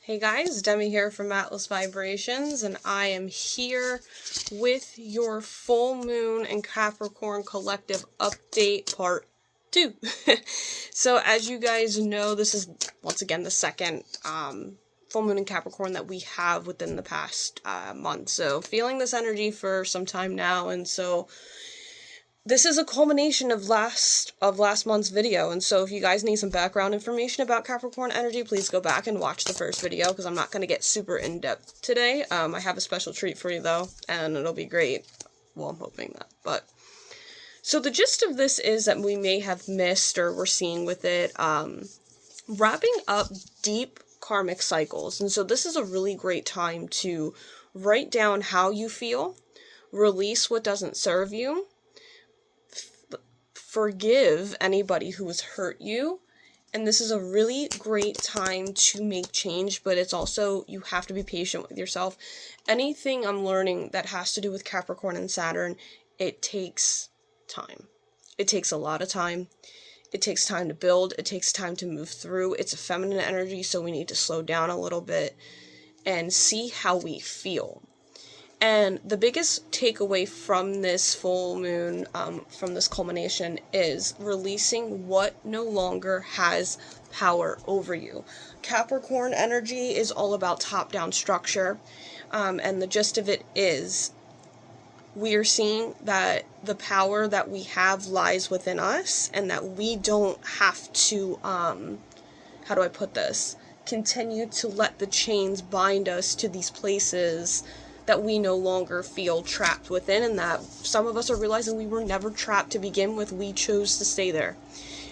Hey guys, Demi here from Atlas Vibrations, and I am here with your full moon and Capricorn collective update part 2. So as you guys know, this is once again the second full moon in Capricorn that we have within the past month. So feeling this energy for some time now, and so this is a culmination of last month's video, and so if you guys need some background information about Capricorn energy, please go back and watch the first video, because I'm not going to get super in-depth today. I have a special treat for you, though, and it'll be great. Well, I'm hoping that. But so the gist of this is that we may have missed, or we're seeing with it, wrapping up deep karmic cycles. And so this is a really great time to write down how you feel, release what doesn't serve you, forgive anybody who has hurt you, and this is a really great time to make change, but it's also, you have to be patient with yourself. Anything I'm learning that has to do with Capricorn and Saturn, it takes time. It takes a lot of time. It takes time to build. It takes time to move through. It's a feminine energy, so we need to slow down a little bit and see how we feel. And the biggest takeaway from this full moon, from this culmination, is releasing what no longer has power over you. Capricorn energy is all about top-down structure, and the gist of it is we are seeing that the power that we have lies within us, and that we don't have to, how do I put this, continue to let the chains bind us to these places that we no longer feel trapped within, and that some of us are realizing we were never trapped to begin with. We chose to stay there.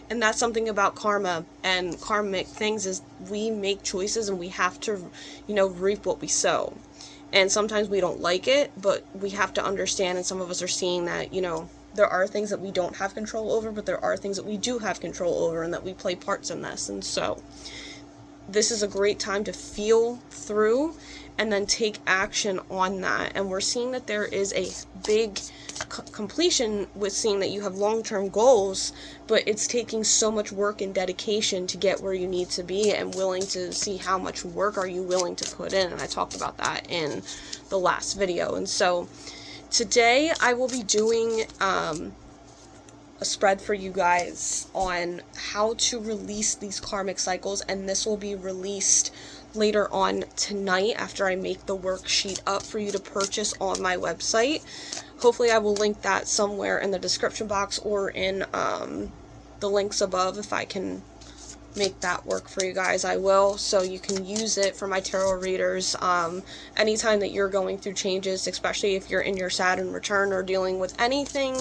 And that's something about karma and karmic things, is we make choices and we have to, reap what we sow. And sometimes we don't like it, but we have to understand, and some of us are seeing that, there are things that we don't have control over, but there are things that we do have control over, and that we play parts in this. And so this is a great time to feel through and then take action on that. And we're seeing that there is a big completion with seeing that you have long-term goals, but it's taking so much work and dedication to get where you need to be, and willing to see how much work are you willing to put in. And I talked about that in the last video. And so today I will be doing a spread for you guys on how to release these karmic cycles, and this will be released later on tonight after I make the worksheet up for you to purchase on my website. Hopefully I will link that somewhere in the description box or in the links above. If I can make that work for you guys, I will, so you can use it for my tarot readers anytime that you're going through changes, especially if you're in your Saturn return or dealing with anything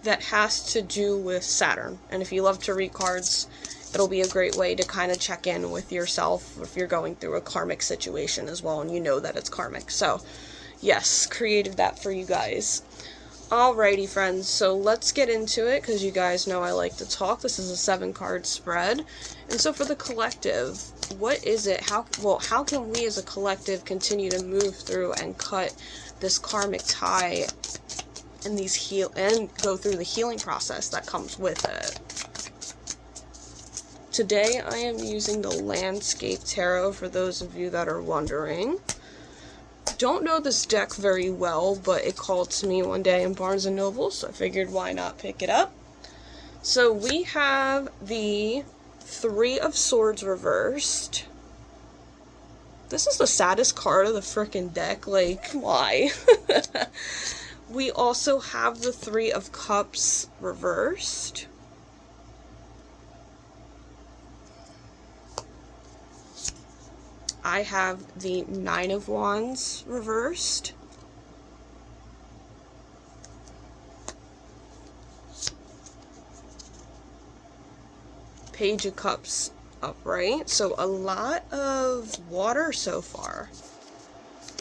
that has to do with Saturn. And if you love to read cards, it'll be a great way to kind of check in with yourself if you're going through a karmic situation as well, and you know that it's karmic. So yes, created that for you guys. Alrighty friends, so let's get into it, because you guys know I like to talk. This is a 7-card spread. And so for the collective, what is it? How can we as a collective continue to move through and cut this karmic tie and go through the healing process that comes with it? Today I am using the Landscape Tarot, for those of you that are wondering. Don't know this deck very well, but it called to me one day in Barnes & Noble, so I figured why not pick it up. So we have the 3 of Swords reversed. This is the saddest card of the frickin' deck, like, why? We also have the 3 of Cups reversed. I have the 9 of Wands reversed. Page of Cups upright. So a lot of water so far.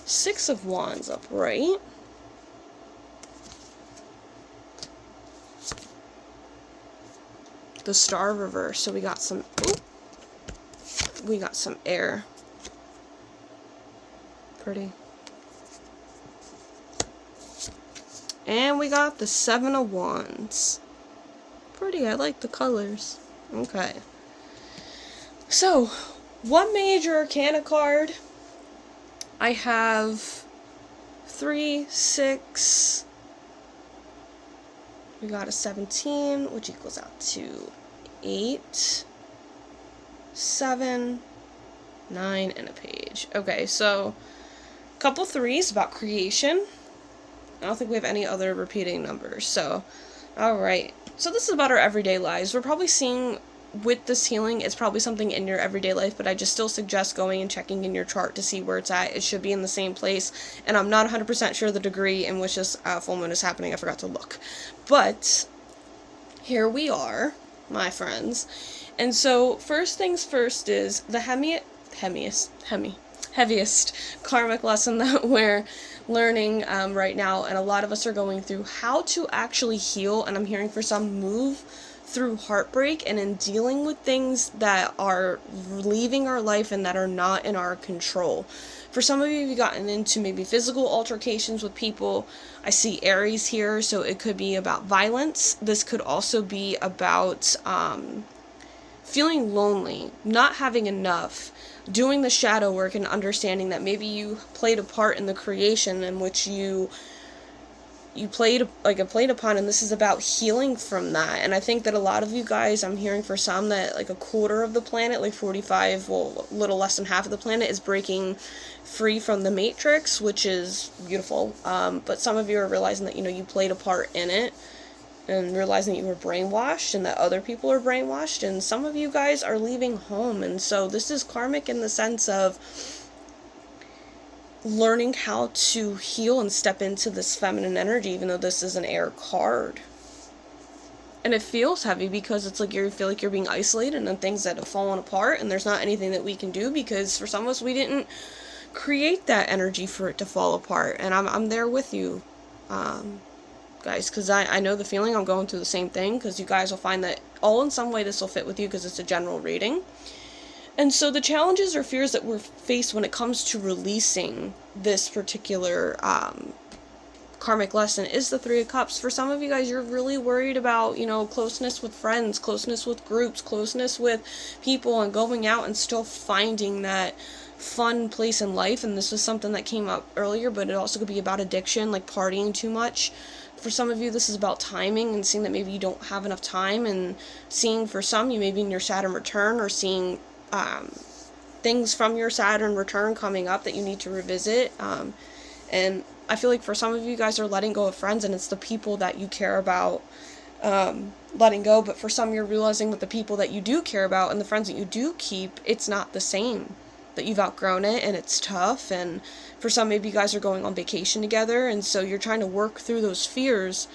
6 of Wands upright. The Star reversed. So we got some air. Pretty. And we got the 7 of Wands. Pretty, I like the colors. Okay. So, One major arcana card. I have 3, 6. We got a 17, which equals out to 8, 7, 9, and a page. Okay, so a couple 3s about creation. I don't think we have any other repeating numbers. So, alright. So this is about our everyday lives. We're probably seeing with this healing, it's probably something in your everyday life, but I just still suggest going and checking in your chart to see where it's at. It should be in the same place, and I'm not 100% sure the degree in which this full moon is happening. I forgot to look. But here we are, my friends. And so first things first is the heaviest karmic lesson that we're learning right now, and a lot of us are going through how to actually heal, and I'm hearing for some move through heartbreak and in dealing with things that are leaving our life and that are not in our control. For some of you, you've gotten into maybe physical altercations with people. I see Aries here, so it could be about violence. This could also be about feeling lonely, not having enough, doing the shadow work and understanding that maybe you played a part in the creation in which you played upon, and this is about healing from that. And I think that a lot of you guys, I'm hearing for some that like a quarter of the planet, like 45, well, a little less than half of the planet is breaking free from the matrix, which is beautiful. But some of you are realizing that, you played a part in it, and realizing that you were brainwashed and that other people are brainwashed, and some of you guys are leaving home. And so this is karmic in the sense of learning how to heal and step into this feminine energy, even though this is an air card. And it feels heavy because it's like you feel like you're being isolated and things that have fallen apart, and there's not anything that we can do because for some of us, we didn't create that energy for it to fall apart. And I'm there with you, guys, because I know the feeling. I'm going through the same thing, because you guys will find that all in some way this will fit with you because it's a general reading. And so the challenges or fears that we're faced when it comes to releasing this particular karmic lesson is the 3 of Cups. For some of you guys, you're really worried about, closeness with friends, closeness with groups, closeness with people, and going out and still finding that fun place in life. And this was something that came up earlier, but it also could be about addiction, like partying too much. For some of you, this is about timing and seeing that maybe you don't have enough time, and seeing for some, you may be in your Saturn return, or seeing things from your Saturn return coming up that you need to revisit. And I feel like for some of you guys are letting go of friends, and it's the people that you care about letting go. But for some, you're realizing that the people that you do care about and the friends that you do keep, it's not the same, that you've outgrown it, and it's tough. And for some, maybe you guys are going on vacation together, and so you're trying to work through those fears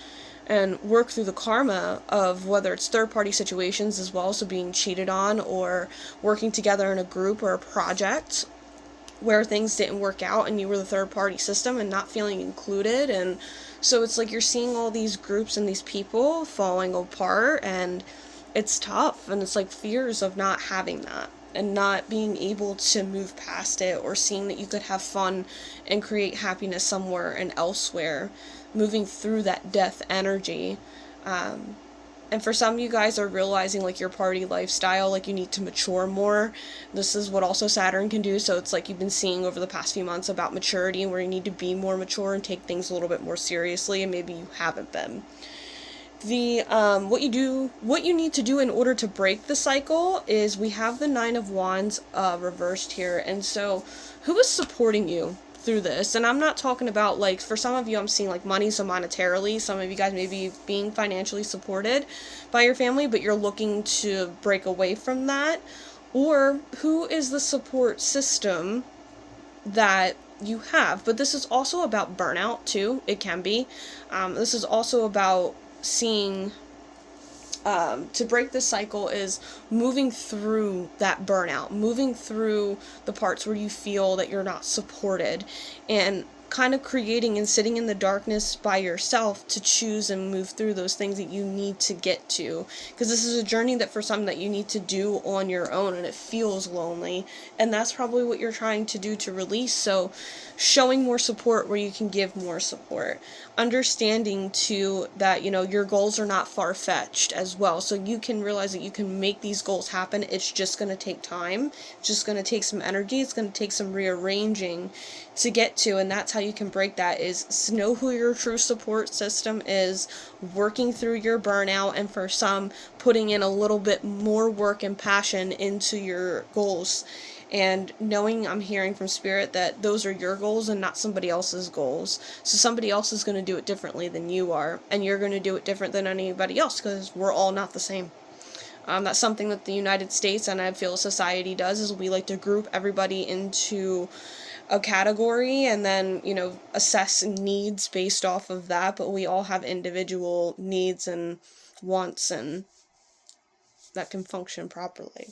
and work through the karma of whether it's third-party situations as well, so being cheated on, or working together in a group or a project where things didn't work out and you were the third-party system and not feeling included. And so it's like you're seeing all these groups and these people falling apart, and it's tough, and it's like fears of not having that and not being able to move past it, or seeing that you could have fun and create happiness somewhere and elsewhere, moving through that death energy. And for some, you guys are realizing like your party lifestyle, like you need to mature more. This is what also Saturn can do. So it's like you've been seeing over the past few months about maturity, and where you need to be more mature and take things a little bit more seriously, and maybe you haven't been. What you need to do in order to break the cycle is we have the 9 of Wands reversed here. And so who is supporting you through this? And I'm not talking about, like, for some of you, I'm seeing like money, so monetarily. Some of you guys may be being financially supported by your family, but you're looking to break away from that. Or who is the support system that you have? But this is also about burnout too. It can be. This is also about seeing to break this cycle is moving through that burnout, moving through the parts where you feel that you're not supported. And kind of creating and sitting in the darkness by yourself to choose and move through those things that you need to get to, because this is a journey that for some that you need to do on your own, and it feels lonely, and that's probably what you're trying to do to release. So showing more support where you can give more support, understanding too that, you know, your goals are not far-fetched as well, so you can realize that you can make these goals happen. It's just going to take time, it's just going to take some energy, it's going to take some rearranging to get to, and that's how you can break that, is know who your true support system is, working through your burnout, and for some putting in a little bit more work and passion into your goals, and knowing, I'm hearing from spirit, that those are your goals and not somebody else's goals. So somebody else is going to do it differently than you are, and you're going to do it different than anybody else, because we're all not the same. That's something that the United States and I feel society does, is we like to group everybody into a category and then, you know, assess needs based off of that, but we all have individual needs and wants and that can function properly.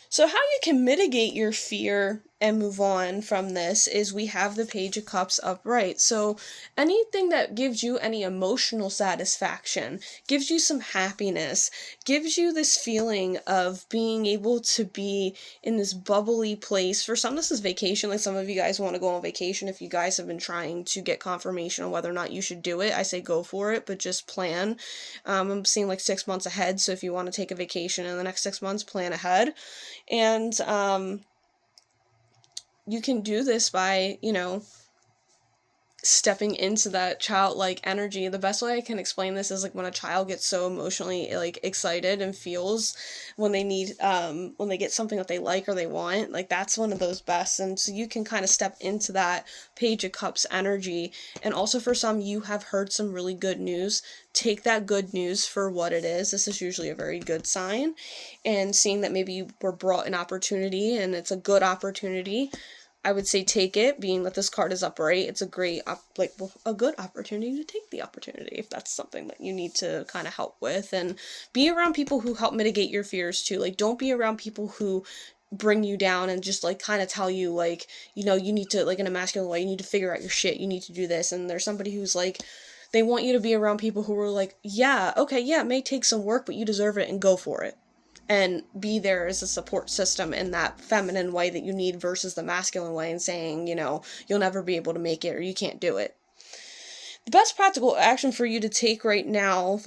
So how you can mitigate your fear and move on from this is we have the Page of Cups upright. So anything that gives you any emotional satisfaction, gives you some happiness, gives you this feeling of being able to be in this bubbly place. For some, this is vacation. Like some of you guys want to go on vacation. If you guys have been trying to get confirmation on whether or not you should do it, I say go for it, but just plan. I'm seeing like 6 months ahead. So if you want to take a vacation in the next 6 months, plan ahead. And you can do this by, you know, stepping into that childlike energy. The best way I can explain this is like when a child gets so emotionally like excited and feels when they need when they get something that they like or they want, like that's one of those best. And so you can kind of step into that Page of Cups energy. And also for some, you have heard some really good news. Take that good news for what it is. This is usually a very good sign. And seeing that maybe you were brought an opportunity and it's a good opportunity, I would say take it, being that this card is upright. It's a great, a good opportunity to take the opportunity if that's something that you need to kind of help with. And be around people who help mitigate your fears too. Like, don't be around people who bring you down and just like kind of tell you like, you know, you need to, like in a masculine way, you need to figure out your shit, you need to do this. And there's somebody who's like, they want you to be around people who are like, yeah, okay, yeah, it may take some work, but you deserve it and go for it. And be there as a support system in that feminine way that you need versus the masculine way and saying, you know, you'll never be able to make it or you can't do it. The best practical action for you to take right now,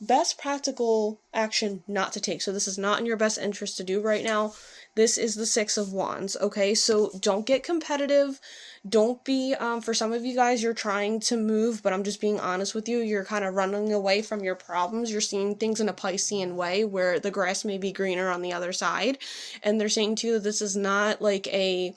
best practical action not to take. So this is not in your best interest to do right now. This is the Six of Wands, okay? So don't get competitive. Don't be, for some of you guys, you're trying to move, but I'm just being honest with you, you're kind of running away from your problems. You're seeing things in a Piscean way where the grass may be greener on the other side. And they're saying too, this is not like I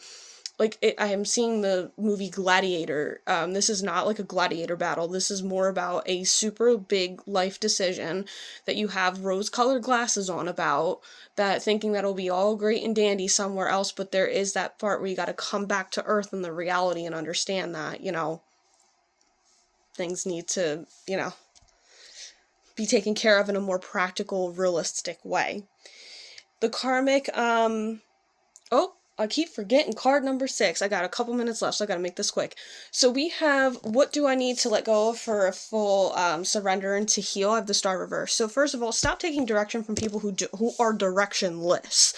am seeing the movie Gladiator. This is not like a gladiator battle. This is more about a super big life decision that you have rose-colored glasses on about, that thinking that'll be all great and dandy somewhere else, but there is that part where you got to come back to earth and the reality and understand that, you know, things need to, you know, be taken care of in a more practical, realistic way. The karmic, I keep forgetting card number 6. I got a couple minutes left, so I gotta make this quick. So we have, what do I need to let go of for a full surrender and to heal? I have the Star reverse. So first of all, stop taking direction from people who are directionless.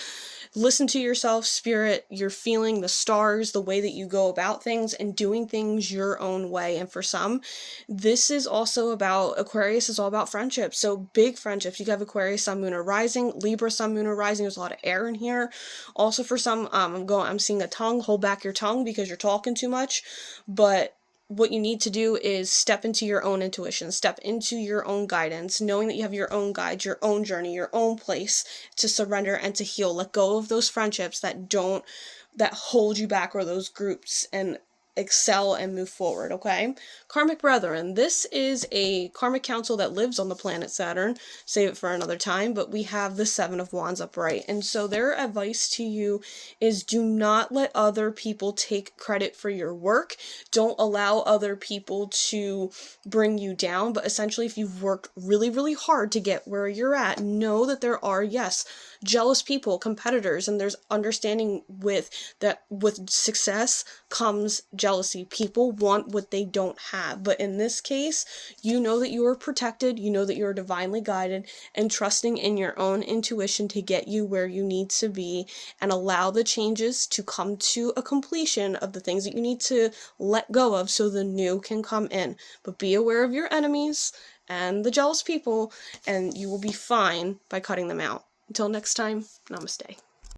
Listen to yourself, spirit, your feeling, the stars, the way that you go about things, and doing things your own way. And for some, this is also about, Aquarius is all about friendships. So big friendships. You have Aquarius, Sun, Moon, or Rising, Libra, Sun, Moon, or Rising. There's a lot of air in here. Also for some, I'm seeing a tongue. Hold back your tongue because you're talking too much. But what you need to do is step into your own intuition, step into your own guidance, knowing that you have your own guide, your own journey, your own place to surrender and to heal. Let go of those friendships that hold you back, or those groups, and excel and move forward, okay? Karmic Brethren, this is a karmic council that lives on the planet Saturn. Save it for another time, but we have the Seven of Wands upright. And so their advice to you is do not let other people take credit for your work. Don't allow other people to bring you down, but essentially if you've worked really, really hard to get where you're at, know that there are, yes, jealous people, competitors, and there's understanding with that with success comes jealousy. People want what they don't have. But in this case, you know that you are protected, you know that you're divinely guided, and trusting in your own intuition to get you where you need to be, and allow the changes to come to a completion of the things that you need to let go of so the new can come in. But be aware of your enemies and the jealous people, and you will be fine by cutting them out. Until next time, namaste.